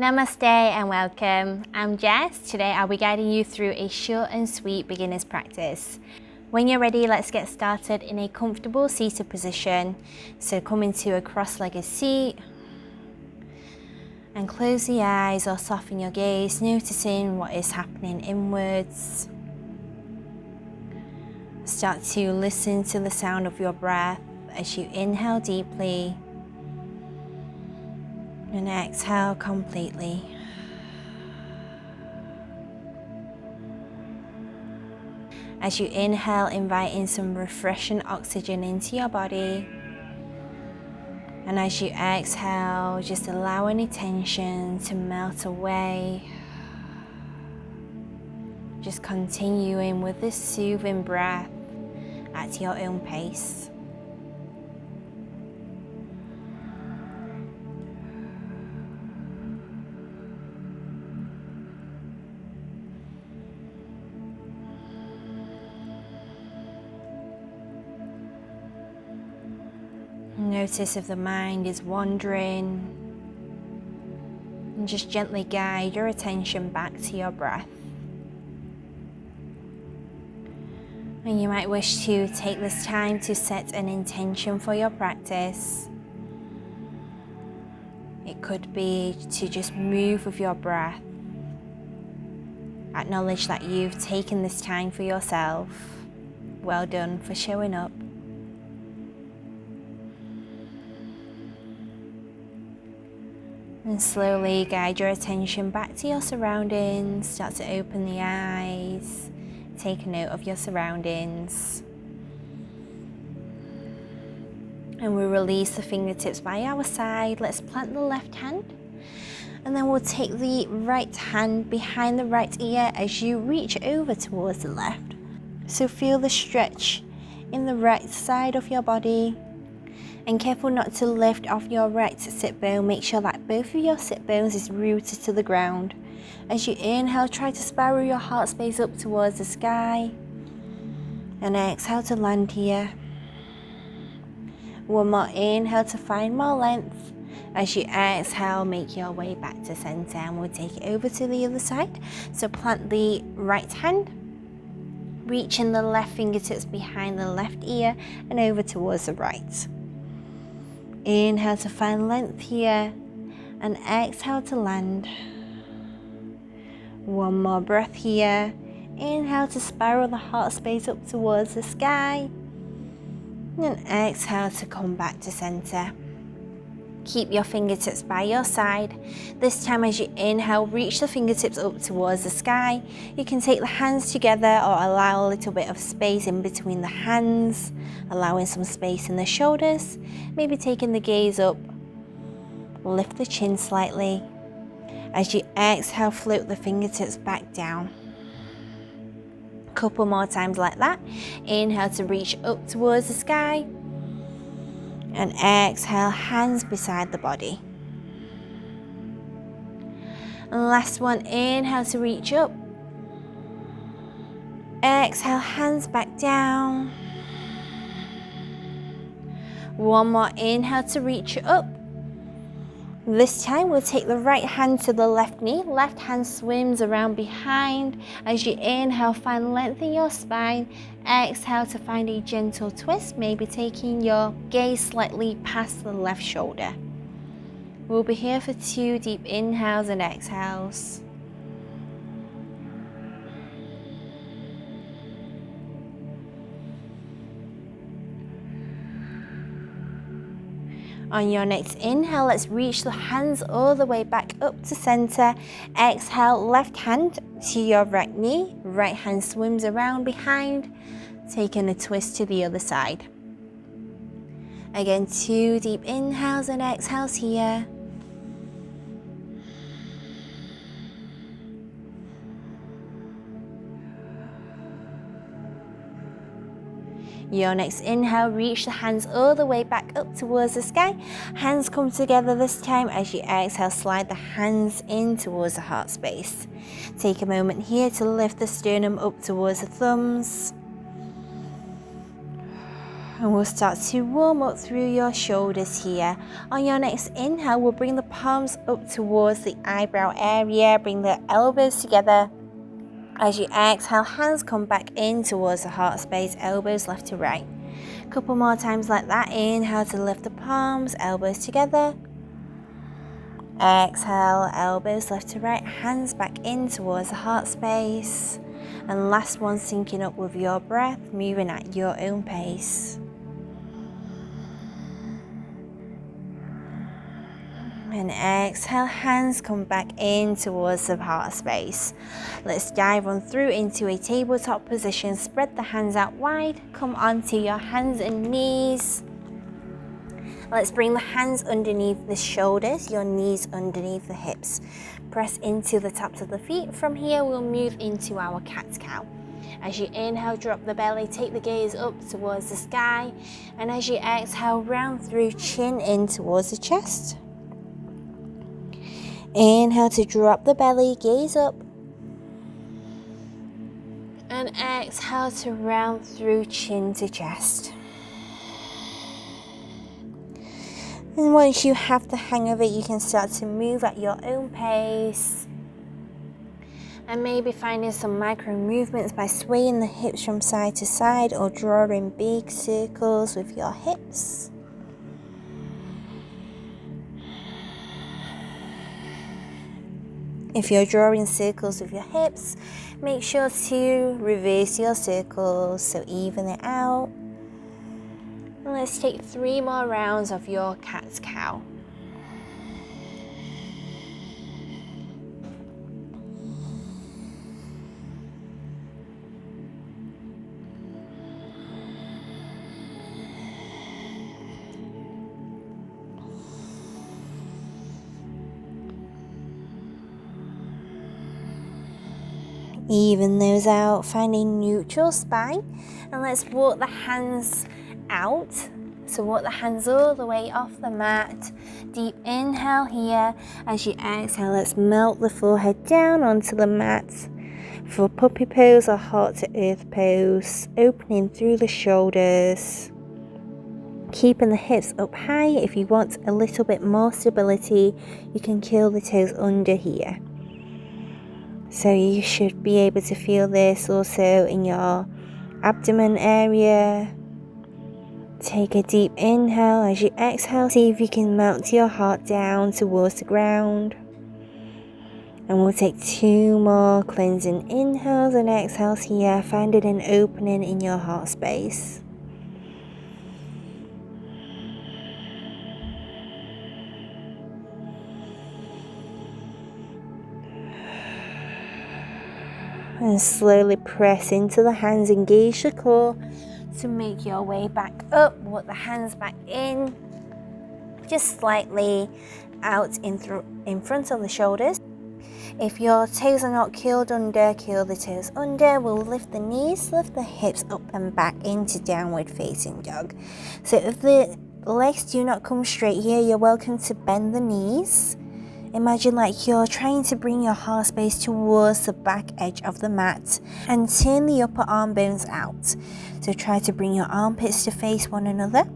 Namaste and welcome. I'm Jess. Today I'll be guiding you through a short and sweet beginner's practice. When you're ready, let's get started in a comfortable seated position. So come into a cross-legged seat and close the eyes or soften your gaze, noticing what is happening inwards. Start to listen to the sound of your breath as you inhale deeply and exhale completely. As you inhale, invite in some refreshing oxygen into your body. And as you exhale, just allow any tension to melt away. Just continuing with this soothing breath at your own pace. Notice if the mind is wandering, and just gently guide your attention back to your breath. And you might wish to take this time to set an intention for your practice. It could be to just move with your breath. Acknowledge that you've taken this time for yourself. Well done for showing up. And slowly guide your attention back to your surroundings. Start to open the eyes. Take note of your surroundings. And we'll release the fingertips by our side. Let's plant the left hand. And then we'll take the right hand behind the right ear as you reach over towards the left. So feel the stretch in the right side of your body. And careful not to lift off your right sit bone. Make sure that both of your sit bones is rooted to the ground. As you inhale, try to spiral your heart space up towards the sky. And exhale to land here. One more inhale to find more length. As you exhale, make your way back to center, and we'll take it over to the other side. So plant the right hand, reaching the left fingertips behind the left ear and over towards the right. Inhale to find length here, and exhale to land. One more breath here. Inhale to spiral the heart space up towards the sky. And exhale to come back to center. Keep your fingertips by your side. This time as you inhale, reach the fingertips up towards the sky. You can take the hands together or allow a little bit of space in between the hands, allowing some space in the shoulders. Maybe taking the gaze up. Lift the chin slightly. As you exhale, float the fingertips back down. Couple more times like that. Inhale to reach up towards the sky. And exhale, hands beside the body. And last one, inhale to reach up. Exhale, hands back down. One more inhale to reach up. This time we'll take the right hand to the left knee. Left hand swims around behind. As you inhale, find length in your spine. Exhale to find a gentle twist, maybe taking your gaze slightly past the left shoulder. We'll be here for 2 deep inhales and exhales. On your next inhale, let's reach the hands all the way back up to center. Exhale, left hand to your right knee. Right hand swims around behind, taking a twist to the other side. Again, 2 deep inhales and exhales here. Your next inhale, reach the hands all the way back up towards the sky. Hands come together this time. As you exhale, slide the hands in towards the heart space. Take a moment here to lift the sternum up towards the thumbs. And we'll start to warm up through your shoulders here. On your next inhale, we'll bring the palms up towards the eyebrow area. Bring the elbows together. As you exhale, hands come back in towards the heart space, elbows left to right. Couple more times like that. Inhale to lift the palms, elbows together. Exhale, elbows left to right, hands back in towards the heart space. And last one, syncing up with your breath, moving at your own pace. And exhale, hands come back in towards the heart space. Let's dive on through into a tabletop position. Spread the hands out wide. Come onto your hands and knees. Let's bring the hands underneath the shoulders, your knees underneath the hips. Press into the tops of the feet. From here, we'll move into our cat-cow. As you inhale, drop the belly, take the gaze up towards the sky. And as you exhale, round through, chin in towards the chest. Inhale to drop the belly, gaze up. And exhale to round through, chin to chest. And once you have the hang of it, you can start to move at your own pace. And maybe finding some micro movements by swaying the hips from side to side or drawing big circles with your hips. If you're drawing circles with your hips, make sure to reverse your circles, so even it out. And let's take 3 more rounds of your cat-cow. Even those out, find a neutral spine, and let's walk the hands out. So walk the hands all the way off the mat. Deep inhale here. As you exhale, let's melt the forehead down onto the mat for puppy pose or heart to earth pose. Opening through the shoulders. Keeping the hips up high. If you want a little bit more stability, you can curl the toes under here. So you should be able to feel this also in your abdomen area. Take a deep inhale. As you exhale, see if you can melt your heart down towards the ground. And we'll take 2 more cleansing inhales and exhales here, finding an opening in your heart space. And slowly press into the hands, engage the core to make your way back up. Walk the hands back in, just slightly out in front of the shoulders. If your toes are not curled under, curl the toes under. We'll lift the knees, lift the hips up and back into downward facing dog. So if the legs do not come straight here, you're welcome to bend the knees. Imagine like you're trying to bring your heart space towards the back edge of the mat and turn the upper arm bones out. So try to bring your armpits to face one another.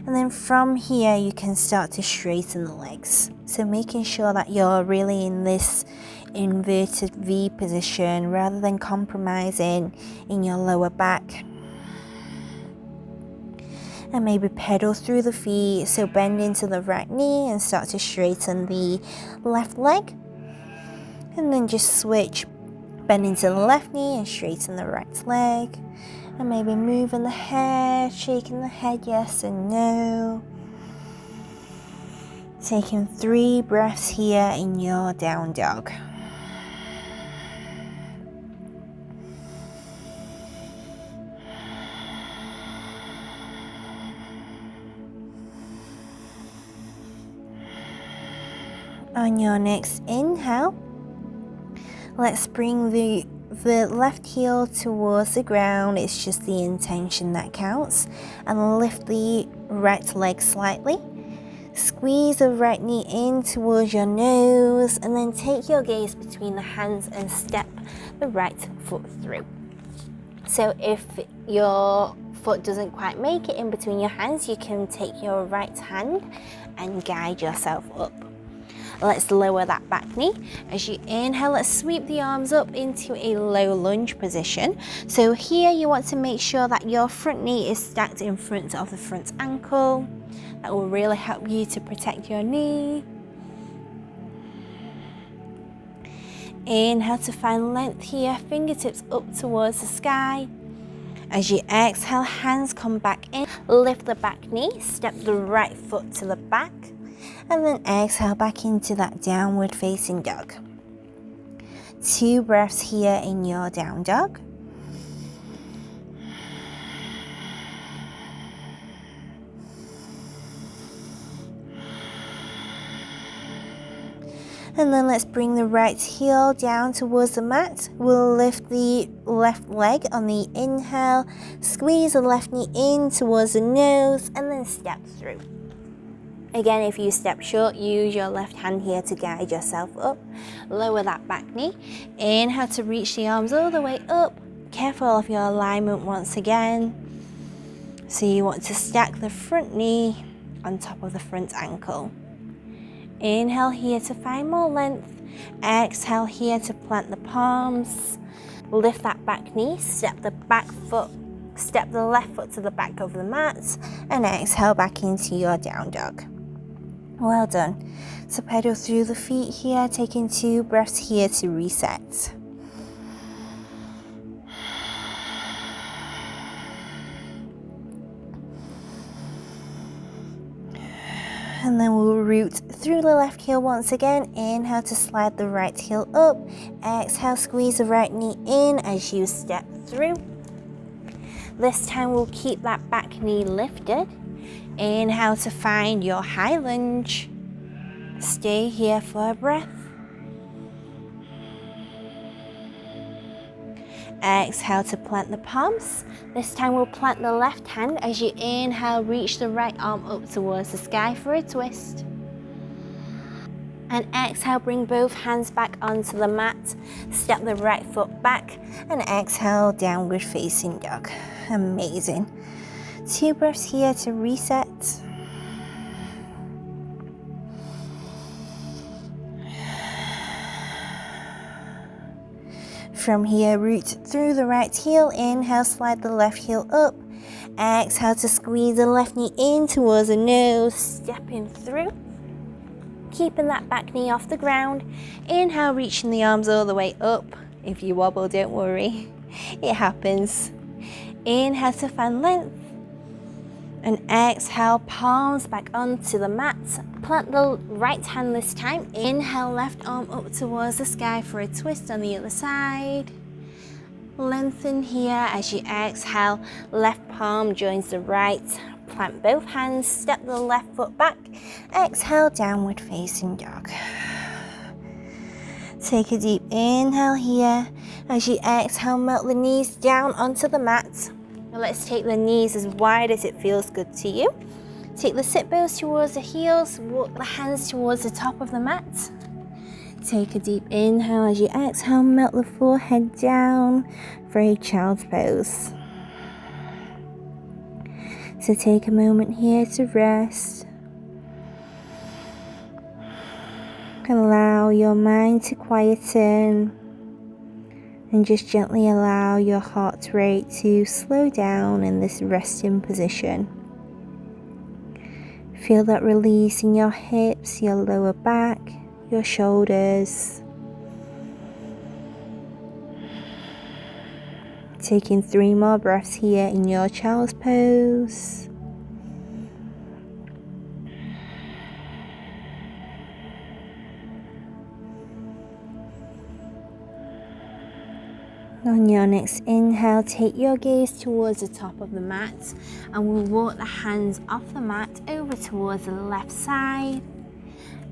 And then from here, you can start to straighten the legs. So making sure that you're really in this inverted V position rather than compromising in your lower back. And maybe pedal through the feet, so bend into the right knee and start to straighten the left leg. And then just switch, bend into the left knee and straighten the right leg. And maybe moving the head, shaking the head yes and no. Taking 3 breaths here in your down dog. On your next inhale, let's bring the left heel towards the ground. It's just the intention that counts. And lift the right leg slightly. Squeeze the right knee in towards your nose, and then take your gaze between the hands and step the right foot through. So if your foot doesn't quite make it in between your hands, you can take your right hand and guide yourself up. Let's lower that back knee. As you inhale, let's sweep the arms up into a low lunge position. So here you want to make sure that your front knee is stacked in front of the front ankle. That will really help you to protect your knee. Inhale to find length here, fingertips up towards the sky. As you exhale, hands come back in, lift the back knee, step the right foot to the back, and then exhale back into that downward facing dog. 2 breaths here in your down dog. And then let's bring the right heel down towards the mat. We'll lift the left leg on the inhale, squeeze the left knee in towards the nose, and then step through. Again, if you step short, use your left hand here to guide yourself up. Lower that back knee. Inhale to reach the arms all the way up. Careful of your alignment once again. So you want to stack the front knee on top of the front ankle. Inhale here to find more length. Exhale here to plant the palms. Lift that back knee, step the left foot to the back of the mat, and exhale back into your down dog. Well done. So pedal through the feet here, taking 2 breaths here to reset. And then we'll root through the left heel once again. Inhale to slide the right heel up. Exhale, squeeze the right knee in as you step through. This time we'll keep that back knee lifted. Inhale to find your high lunge. Stay here for a breath. Exhale to plant the palms. This time we'll plant the left hand. As you inhale, reach the right arm up towards the sky for a twist. And exhale, bring both hands back onto the mat. Step the right foot back and exhale, downward facing dog. Amazing. 2 breaths here to reset. From here, root through the right heel. Inhale, slide the left heel up. Exhale to squeeze the left knee in towards the nose, stepping through. Keeping that back knee off the ground. Inhale, reaching the arms all the way up. If you wobble, don't worry. It happens. Inhale to find length. And exhale, palms back onto the mat. Plant the right hand this time. Inhale, left arm up towards the sky for a twist on the other side. Lengthen here as you exhale. Left palm joins the right. Plant both hands, step the left foot back. Exhale, downward facing dog. Take a deep inhale here. As you exhale, melt the knees down onto the mat. Now let's take the knees as wide as it feels good to you. Take the sit bones towards the heels, walk the hands towards the top of the mat. Take a deep inhale. As you exhale, melt the forehead down for a child's pose. So take a moment here to rest. Allow your mind to quieten. And just gently allow your heart rate to slow down in this resting position. Feel that release in your hips, your lower back, your shoulders. Taking 3 more breaths here in your child's pose. On your next inhale, take your gaze towards the top of the mat and we'll walk the hands off the mat over towards the left side.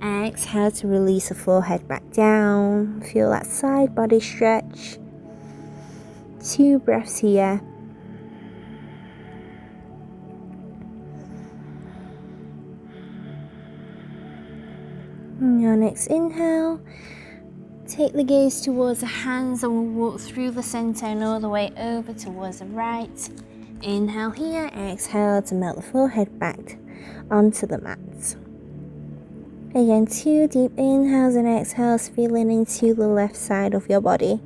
Exhale to release the forehead back down. Feel that side body stretch. 2 breaths here. On your next inhale, take the gaze towards the hands and we'll walk through the center and all the way over towards the right. Inhale here, exhale to melt the forehead back onto the mat. Again, 2 deep inhales and exhales, feeling into the left side of your body.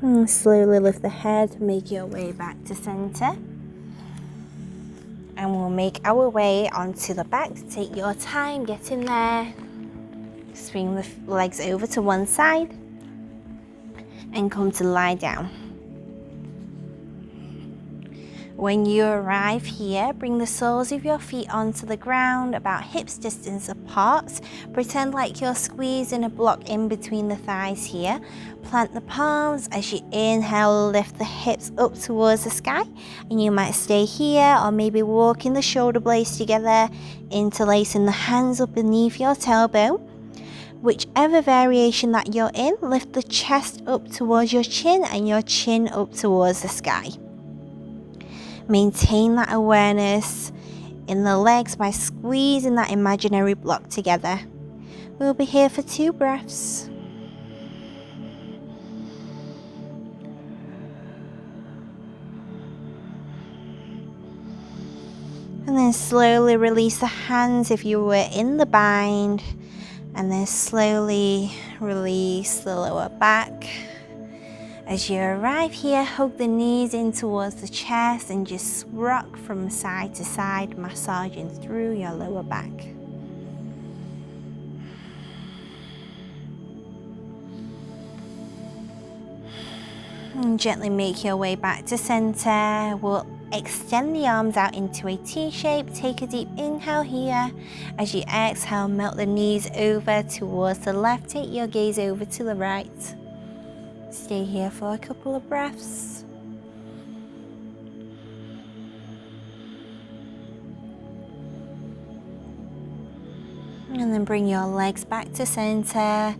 And slowly lift the head, make your way back to center. And we'll make our way onto the back. Take your time, get in there. Swing the legs over to one side and come to lie down. When you arrive here, bring the soles of your feet onto the ground about hips distance apart. Pretend like you're squeezing a block in between the thighs here. Plant the palms. As you inhale, lift the hips up towards the sky. And you might stay here or maybe walking the shoulder blades together, interlacing the hands up beneath your tailbone. Whichever variation that you're in, lift the chest up towards your chin and your chin up towards the sky. Maintain that awareness in the legs by squeezing that imaginary block together. We'll be here for 2 breaths. And then slowly release the hands if you were in the bind. And then slowly release the lower back. As you arrive here, hug the knees in towards the chest and just rock from side to side, massaging through your lower back. And gently make your way back to center. We'll extend the arms out into a T shape. Take a deep inhale here. As you exhale, melt the knees over towards the left. Take your gaze over to the right. Stay here for a couple of breaths. And then bring your legs back to center.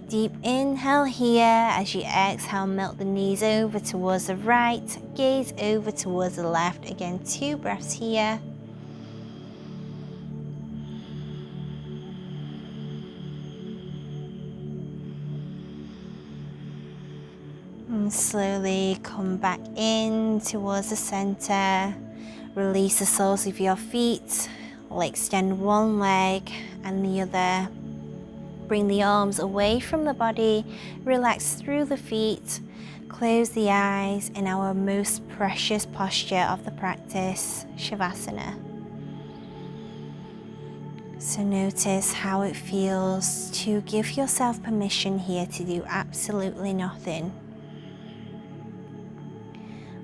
Deep inhale here. As you exhale, melt the knees over towards the right. Gaze over towards the left. Again, 2 breaths here. And slowly come back in towards the center. Release the soles of your feet. We'll extend one leg and the other. Bring the arms away from the body. Relax through the feet. Close the eyes in our most precious posture of the practice, Shavasana. So notice how it feels to give yourself permission here to do absolutely nothing.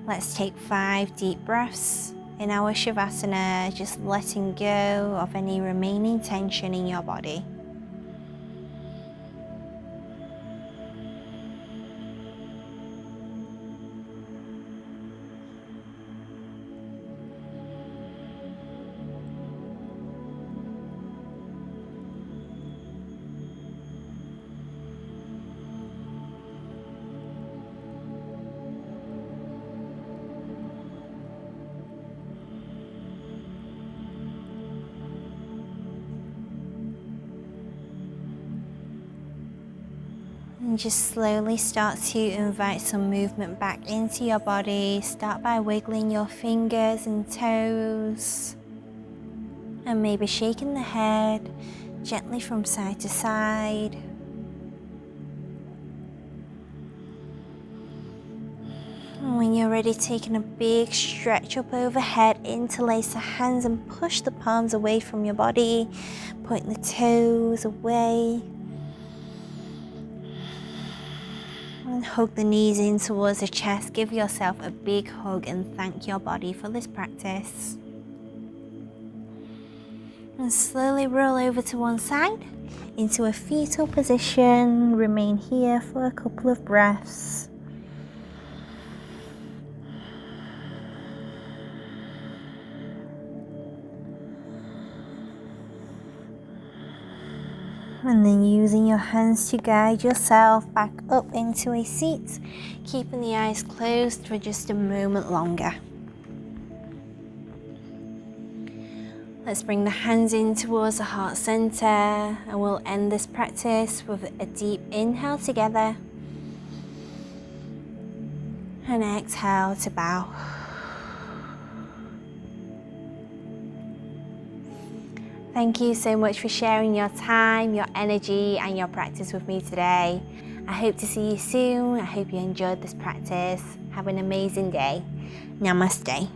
Let's take 5 deep breaths in our Shavasana, just letting go of any remaining tension in your body. And just slowly start to invite some movement back into your body. Start by wiggling your fingers and toes. And maybe shaking the head gently from side to side. And when you're ready, taking a big stretch up overhead, interlace the hands and push the palms away from your body. Point the toes away. And hug the knees in towards the chest. Give yourself a big hug and thank your body for this practice. And slowly roll over to one side into a fetal position. Remain here for a couple of breaths. And then using your hands to guide yourself back up into a seat, keeping the eyes closed for just a moment longer. Let's bring the hands in towards the heart center, and we'll end this practice with a deep inhale together. And exhale to bow. Thank you so much for sharing your time, your energy, and your practice with me today. I hope to see you soon. I hope you enjoyed this practice. Have an amazing day. Namaste.